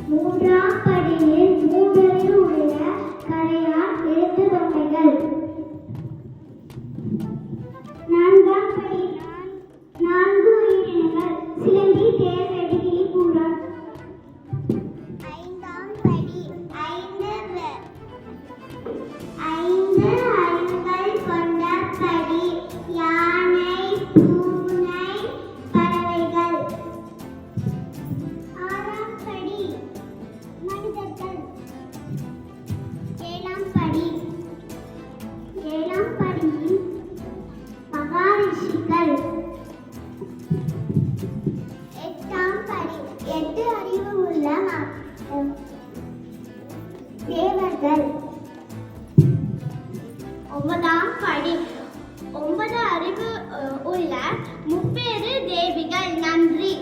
மூன்றாம் படியில் மூன்றறிவு உடைய கரையான் எழுத்து பொம்மைகள். நான்காம் படி நான்கு உயிரினங்கள் சிலந்தி, தேள், வெட்டுக்கிளி, பூரான். ஐந்தாம் படி ஐந்து அறிவுகள் கொண்ட படி யானை, பூனை, பறவைகள். ஆறாம் படி மனிதர்கள். ஏழாம் படியில் மகாரிஷிகள். எட்டாம் படி 8 அறிவு உள்ள தேவர்கள். ஒன்பதாம் படி 9 அறிவு உள்ள முப்பேறு தேவிகள். நன்றி.